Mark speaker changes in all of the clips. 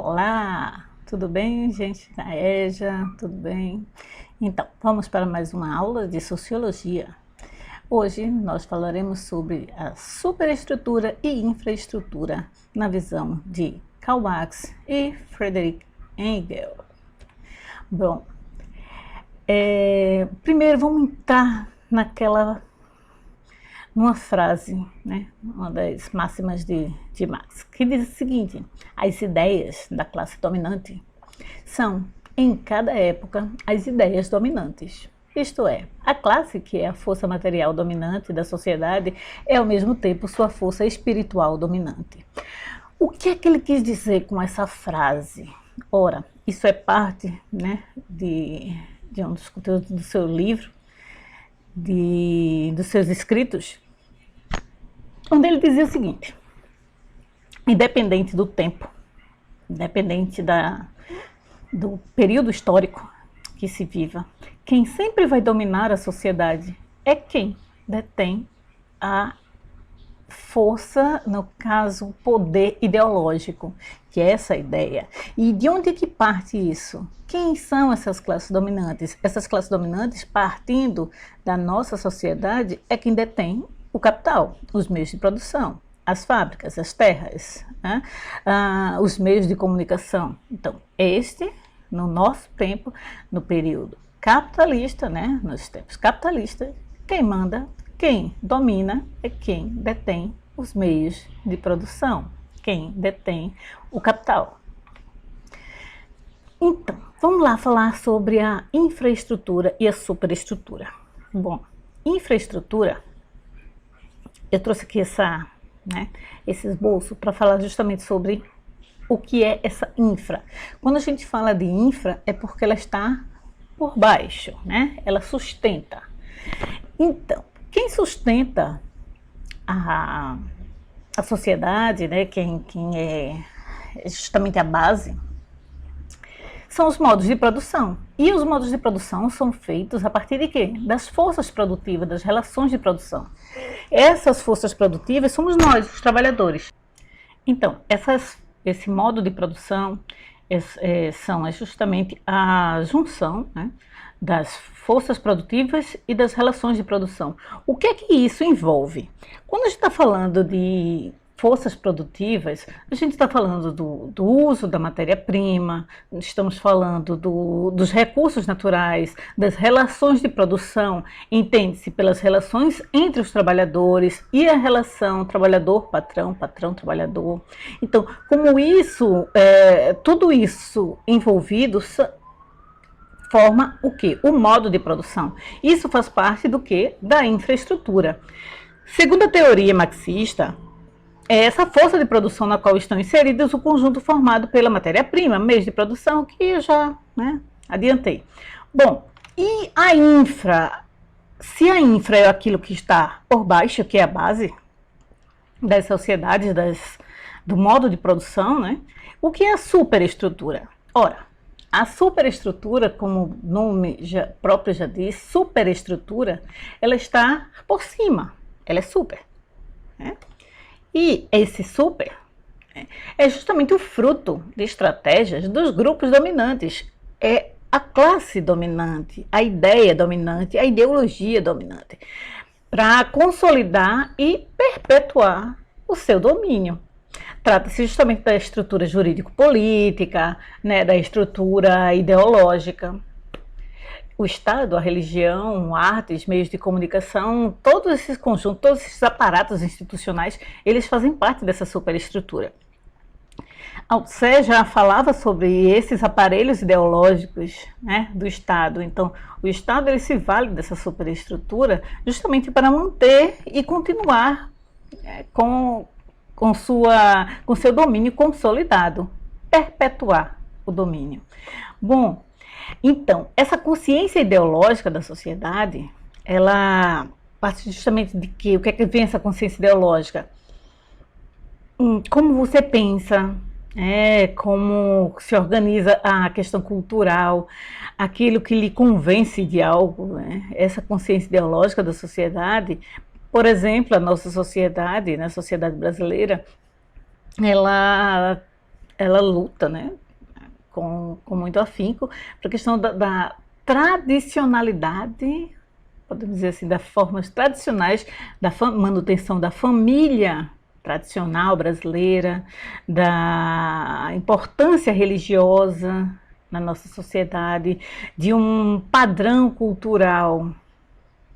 Speaker 1: Olá, tudo bem, gente da EJA? Tudo bem? Então, vamos para mais uma aula de Sociologia. Hoje nós falaremos sobre a superestrutura e infraestrutura na visão de Karl Marx e Friedrich Engels. Bom, primeiro vamos entrar numa frase, né, uma das máximas de Marx, que diz o seguinte: as ideias da classe dominante são, em cada época, as ideias dominantes. Isto é, a classe, que é a força material dominante da sociedade, é ao mesmo tempo sua força espiritual dominante. O que é que ele quis dizer com essa frase? Ora, isso é parte, né, de um dos conteúdos do seu livro, dos seus escritos, onde ele dizia o seguinte: independente do tempo, independente do período histórico que se viva, quem sempre vai dominar a sociedade é quem detém a força, no caso, poder ideológico, que é essa ideia. E de onde é que parte isso? Quem são essas classes dominantes? Essas classes dominantes, partindo da nossa sociedade, é quem detém o capital, os meios de produção, as fábricas, as terras, né? Os meios de comunicação. Então, no nosso tempo, no período capitalista, né? Nos tempos capitalistas, quem manda, quem domina é quem detém os meios de produção, quem detém o capital. Então, vamos lá falar sobre a infraestrutura e a superestrutura. Bom, infraestrutura, eu trouxe aqui esse esboço para falar justamente sobre o que é essa infra. Quando a gente fala de infra, é porque ela está por baixo, né? Ela sustenta. Então, quem sustenta a sociedade, né? Quem é justamente a base, são os modos de produção. E os modos de produção são feitos a partir de quê? Das forças produtivas, das relações de produção. Essas forças produtivas somos nós, os trabalhadores. Então, esse modo de produção é justamente a junção, né, das forças produtivas e das relações de produção. O que é que isso envolve? Quando a gente está falando de forças produtivas, a gente está falando do uso da matéria-prima, estamos falando dos recursos naturais, das relações de produção, entende-se pelas relações entre os trabalhadores e a relação trabalhador-patrão, patrão-trabalhador. Então, como isso, tudo isso envolvido forma o quê? O modo de produção. Isso faz parte do quê? Da infraestrutura. Segundo a teoria marxista, é essa força de produção na qual estão inseridos o conjunto formado pela matéria-prima, meios de produção, que eu já adiantei. Bom, e a infra? Se a infra é aquilo que está por baixo, que é a base das sociedades, do modo de produção, né? O que é a superestrutura? Ora, a superestrutura, como o nome próprio já diz, superestrutura, ela está por cima, ela é super, né? E esse super é justamente o fruto de estratégias dos grupos dominantes. É a classe dominante, a ideia dominante, a ideologia dominante, para consolidar e perpetuar o seu domínio. Trata-se justamente da estrutura jurídico-política, né, da estrutura ideológica. O Estado, a religião, artes, meios de comunicação, todos esses conjuntos, todos esses aparatos institucionais, eles fazem parte dessa superestrutura. Althusser já falava sobre esses aparelhos ideológicos, né, do Estado. Então, o Estado ele se vale dessa superestrutura justamente para manter e continuar com seu domínio consolidado, perpetuar o domínio. Bom, então, essa consciência ideológica da sociedade, ela parte justamente de quê? O que é que vem essa consciência ideológica? Como você pensa, como se organiza a questão cultural, aquilo que lhe convence de algo, né? Essa consciência ideológica da sociedade, por exemplo, a nossa sociedade, né, a sociedade brasileira, ela ela luta, né, com muito afinco para a questão da tradicionalidade, podemos dizer assim, das formas tradicionais da manutenção da família tradicional brasileira, da importância religiosa na nossa sociedade, de um padrão cultural,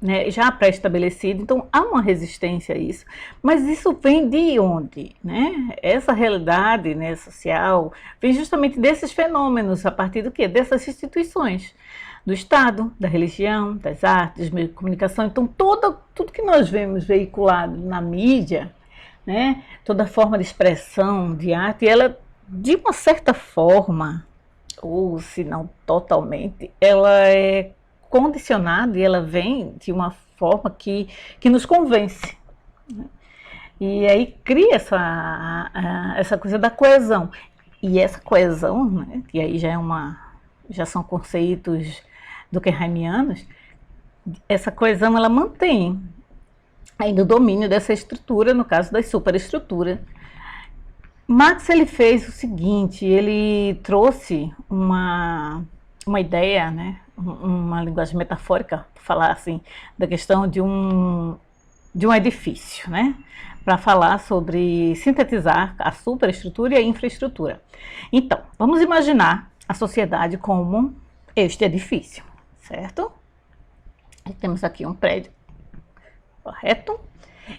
Speaker 1: né, já pré-estabelecido. Então há uma resistência a isso, mas isso vem de onde, né? Essa realidade, né, social vem justamente desses fenômenos, a partir do quê? Dessas instituições do Estado, da religião, das artes, dos meios de comunicação. Então tudo que nós vemos veiculado na mídia, né, toda forma de expressão de arte, ela, de uma certa forma, ou se não totalmente, ela é condicionada e ela vem de uma forma que nos convence, né? E aí cria essa coisa da coesão. E essa coesão, né, que aí já são conceitos durkheimianos, essa coesão ela mantém ainda o domínio dessa estrutura, no caso das superestruturas. Marx ele fez o seguinte, ele trouxe uma ideia, né, uma linguagem metafórica, para falar assim, da questão de um edifício, né, para falar sobre sintetizar a superestrutura e a infraestrutura. Então, vamos imaginar a sociedade como este edifício, certo? Temos aqui um prédio, correto?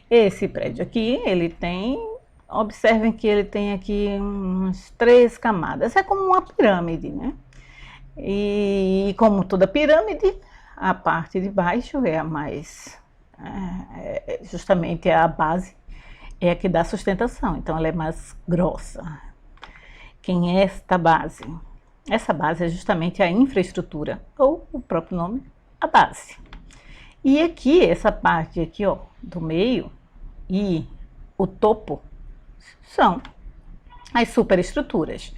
Speaker 1: Esse prédio aqui, ele tem, observem que ele tem aqui umas 3 camadas, é como uma pirâmide, né? E como toda pirâmide, a parte de baixo é a mais, justamente a base, é a que dá sustentação, então ela é mais grossa. Quem é esta base? Essa base é justamente a infraestrutura, ou o próprio nome, a base. E aqui, essa parte aqui, ó, do meio e o topo são as superestruturas.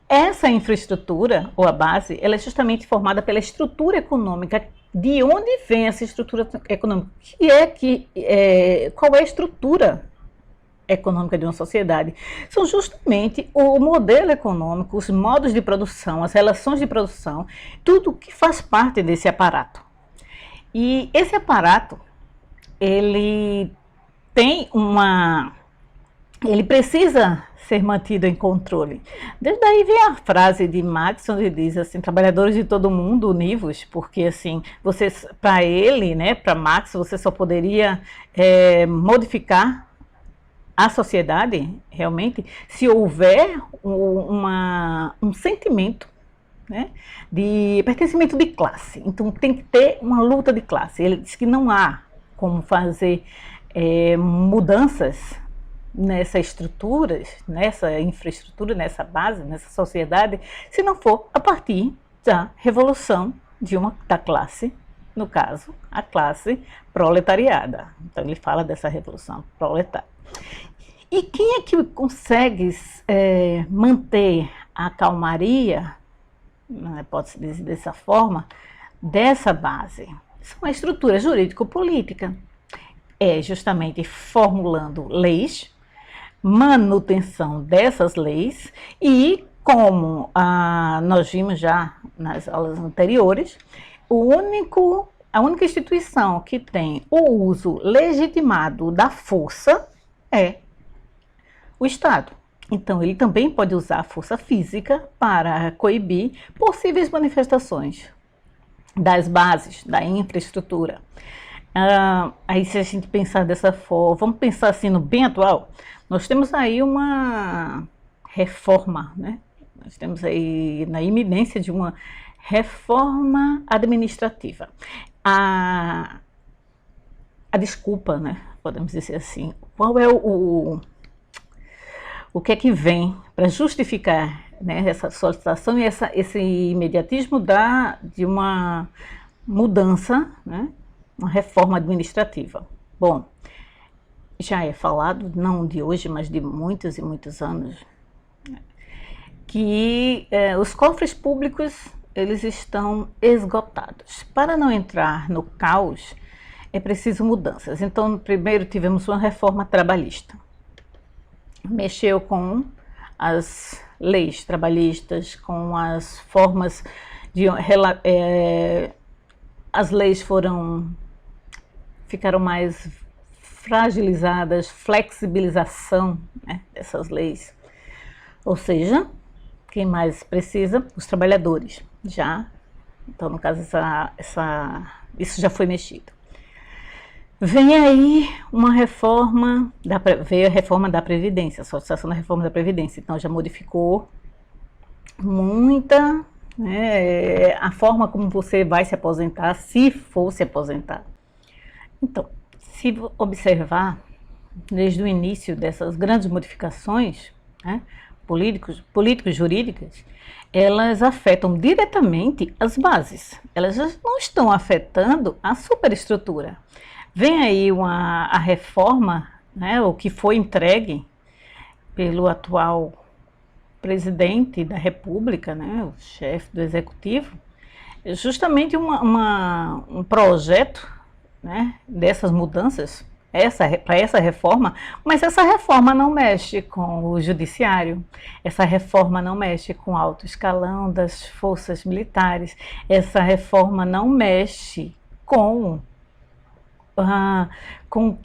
Speaker 1: Essa infraestrutura, ou a base, ela é justamente formada pela estrutura econômica. De onde vem essa estrutura econômica? Qual é a estrutura econômica de uma sociedade? São justamente o modelo econômico, os modos de produção, as relações de produção, tudo que faz parte desse aparato. E esse aparato, ele precisa ser mantido em controle. Desde aí vem a frase de Marx, onde diz assim, trabalhadores de todo mundo univos, porque assim, para ele, né, para Marx, você só poderia modificar a sociedade, realmente, se houver um sentimento, né, de pertencimento de classe. Então tem que ter uma luta de classe. Ele diz que não há como fazer mudanças nessa infraestrutura, nessa base, nessa sociedade, se não for a partir da revolução da classe, no caso, a classe proletariada. Então ele fala dessa revolução proletária. E quem é que consegue manter a calmaria, pode-se dizer dessa forma, dessa base? São a estrutura jurídico-política. É justamente formulando leis, manutenção dessas leis e, como nós vimos já nas aulas anteriores, a única instituição que tem o uso legitimado da força é o Estado. Então, ele também pode usar a força física para coibir possíveis manifestações das bases, da infraestrutura. Aí, se a gente pensar dessa forma, vamos pensar assim no bem atual, nós temos aí uma reforma, né? Nós temos aí na iminência de uma reforma administrativa. A desculpa, né? Podemos dizer assim, qual é o que é que vem para justificar, né, essa solicitação e esse imediatismo de uma mudança, né, uma reforma administrativa? Bom, já é falado, não de hoje, mas de muitos e muitos anos, que os cofres públicos eles estão esgotados. Para não entrar no caos, é preciso mudanças. Então, primeiro tivemos uma reforma trabalhista. Mexeu com as leis trabalhistas, com as formas de... as leis ficaram mais fragilizadas, flexibilização, né, dessas leis. Ou seja, quem mais precisa? Os trabalhadores. Então, no caso, isso já foi mexido. Vem aí uma reforma, veio a reforma da Previdência, a solicitação da reforma da Previdência. Então, já modificou muita, né, a forma como você vai se aposentar, se for se aposentar. Então, se observar, desde o início dessas grandes modificações, né, políticos-jurídicas, elas afetam diretamente as bases. Elas não estão afetando a superestrutura. Vem aí a reforma, né, o que foi entregue pelo atual presidente da República, né, o chefe do Executivo, é justamente um projeto, né, dessas mudanças, para essa reforma, mas essa reforma não mexe com o judiciário, essa reforma não mexe com o alto escalão das forças militares, essa reforma não mexe com com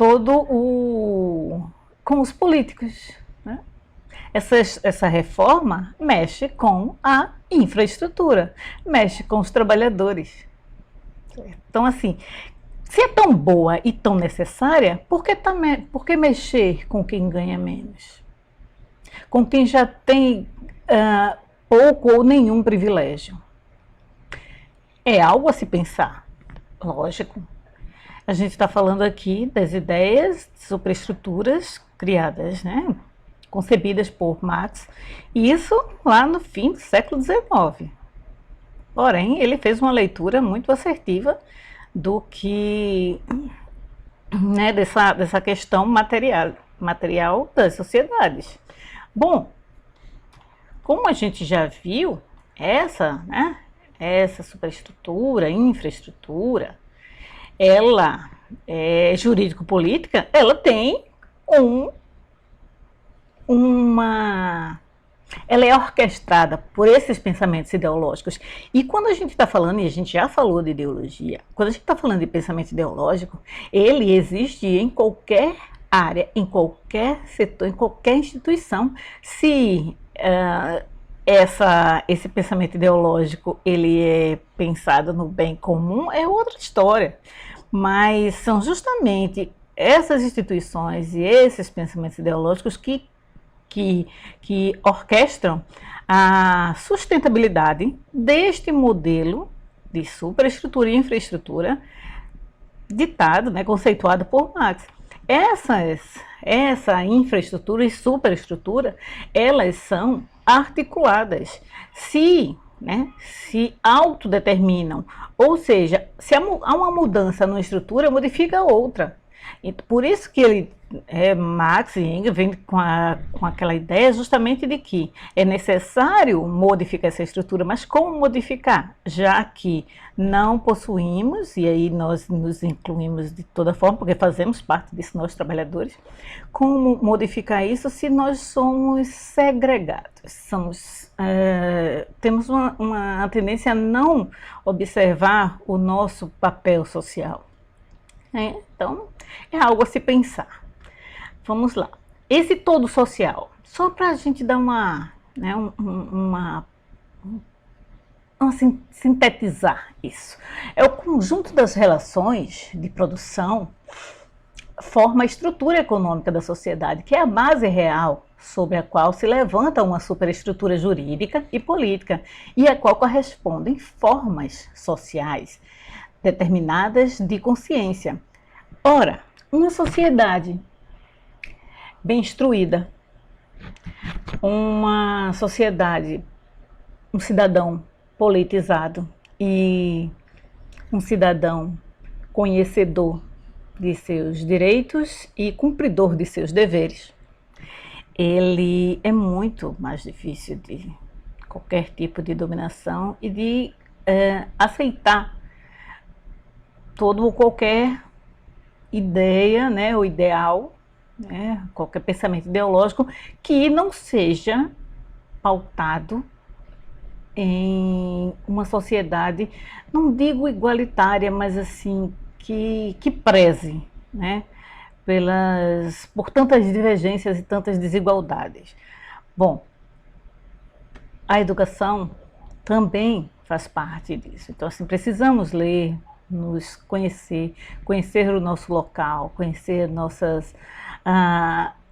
Speaker 1: os políticos, né? Essa reforma mexe com a infraestrutura, mexe com os trabalhadores. Então, assim, se é tão boa e tão necessária, por que mexer com quem ganha menos? Com quem já tem pouco ou nenhum privilégio? É algo a se pensar, lógico. A gente está falando aqui das ideias de superestruturas criadas, né, concebidas por Marx, e isso lá no fim do século XIX. Porém, ele fez uma leitura muito assertiva do que, né, dessa questão material das sociedades. Bom, como a gente já viu, essa superestrutura, infraestrutura, ela é jurídico-política, ela tem ela é orquestrada por esses pensamentos ideológicos. E quando a gente está falando, e a gente já falou de ideologia, quando a gente está falando de pensamento ideológico, ele existe em qualquer área, em qualquer setor, em qualquer instituição. Se esse pensamento ideológico ele é pensado no bem comum, é outra história. Mas são justamente essas instituições e esses pensamentos ideológicos que orquestram a sustentabilidade deste modelo de superestrutura e infraestrutura ditado, né, conceituado por Marx. Essa infraestrutura e superestrutura, elas são articuladas, se autodeterminam, ou seja, se há uma mudança numa estrutura, modifica outra. E por isso que Marx e Engels vêm com aquela ideia justamente de que é necessário modificar essa estrutura, mas como modificar? Já que não possuímos, e aí nós nos incluímos de toda forma, porque fazemos parte disso, nós trabalhadores, como modificar isso se nós somos segregados, temos uma tendência a não observar o nosso papel social. Então, é algo a se pensar. Vamos lá. Esse todo social, só para a gente dar sintetizar isso, é o conjunto das relações de produção, forma a estrutura econômica da sociedade, que é a base real sobre a qual se levanta uma superestrutura jurídica e política, e a qual correspondem formas sociais determinadas de consciência. Ora, uma sociedade bem instruída, uma sociedade, um cidadão politizado e um cidadão conhecedor de seus direitos e cumpridor de seus deveres, ele é muito mais difícil de qualquer tipo de dominação e de aceitar todo ou qualquer ideia, né, ou ideal, né, qualquer pensamento ideológico que não seja pautado em uma sociedade, não digo igualitária, mas assim, que preze, né, por tantas divergências e tantas desigualdades. Bom, a educação também faz parte disso. Então, assim, precisamos ler, nos conhecer, conhecer o nosso local, conhecer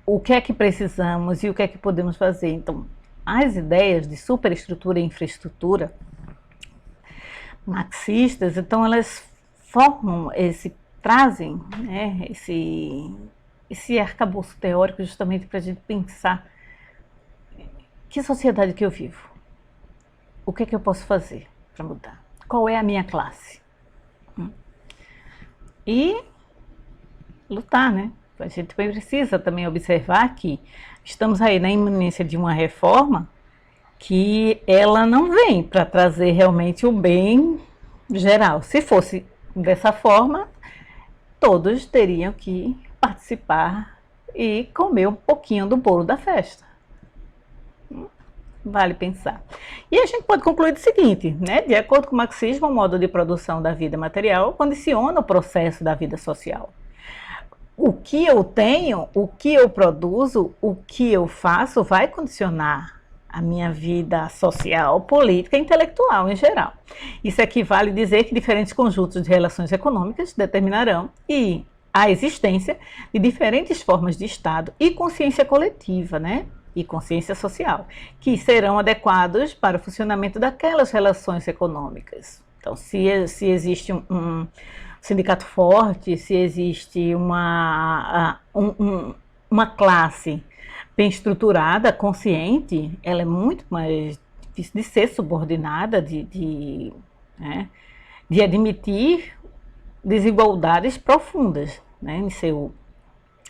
Speaker 1: o que é que precisamos e o que é que podemos fazer. Então, as ideias de superestrutura e infraestrutura marxistas, então elas trazem, né, esse arcabouço teórico justamente para a gente pensar que sociedade que eu vivo, o que é que eu posso fazer para mudar, qual é a minha classe, e lutar, né? A gente precisa também observar que estamos aí na iminência de uma reforma que ela não vem para trazer realmente o bem geral. Se fosse dessa forma, todos teriam que participar e comer um pouquinho do bolo da festa. Vale pensar. E a gente pode concluir o seguinte, né? De acordo com o marxismo, o modo de produção da vida material condiciona o processo da vida social. O que eu tenho, o que eu produzo, o que eu faço vai condicionar a minha vida social, política e intelectual em geral. Isso equivale a dizer que diferentes conjuntos de relações econômicas determinarão a existência de diferentes formas de Estado e consciência coletiva, né? E consciência social, que serão adequados para o funcionamento daquelas relações econômicas. Então, se existe um sindicato forte, se existe uma classe bem estruturada, consciente, ela é muito mais difícil de ser subordinada, de admitir desigualdades profundas, né,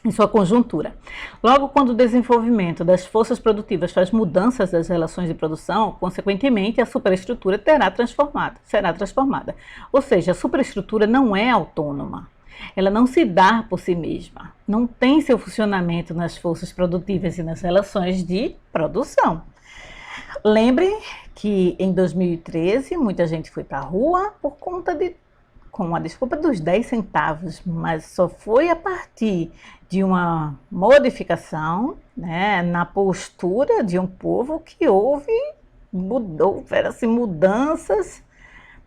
Speaker 1: em sua conjuntura. Logo, quando o desenvolvimento das forças produtivas faz mudanças das relações de produção, consequentemente, a superestrutura será transformada. Ou seja, a superestrutura não é autônoma. Ela não se dá por si mesma. Não tem seu funcionamento nas forças produtivas e nas relações de produção. Lembre que em 2013, muita gente foi para a rua com a desculpa dos 10 centavos, mas só foi a partir de uma modificação, né, na postura de um povo que houveram mudanças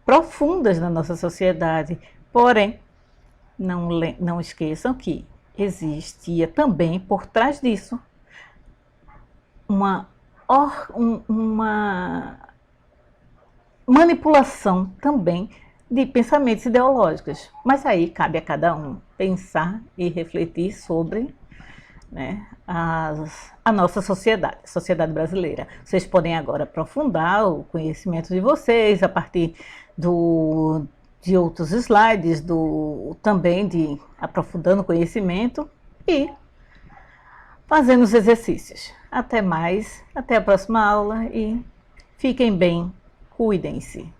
Speaker 1: profundas na nossa sociedade. Porém, não esqueçam que existia também por trás disso uma manipulação também de pensamentos ideológicos, mas aí cabe a cada um pensar e refletir sobre, né, a nossa sociedade, a sociedade brasileira. Vocês podem agora aprofundar o conhecimento de vocês a partir de outros slides, também de aprofundando o conhecimento e fazendo os exercícios. Até mais, até a próxima aula e fiquem bem, cuidem-se.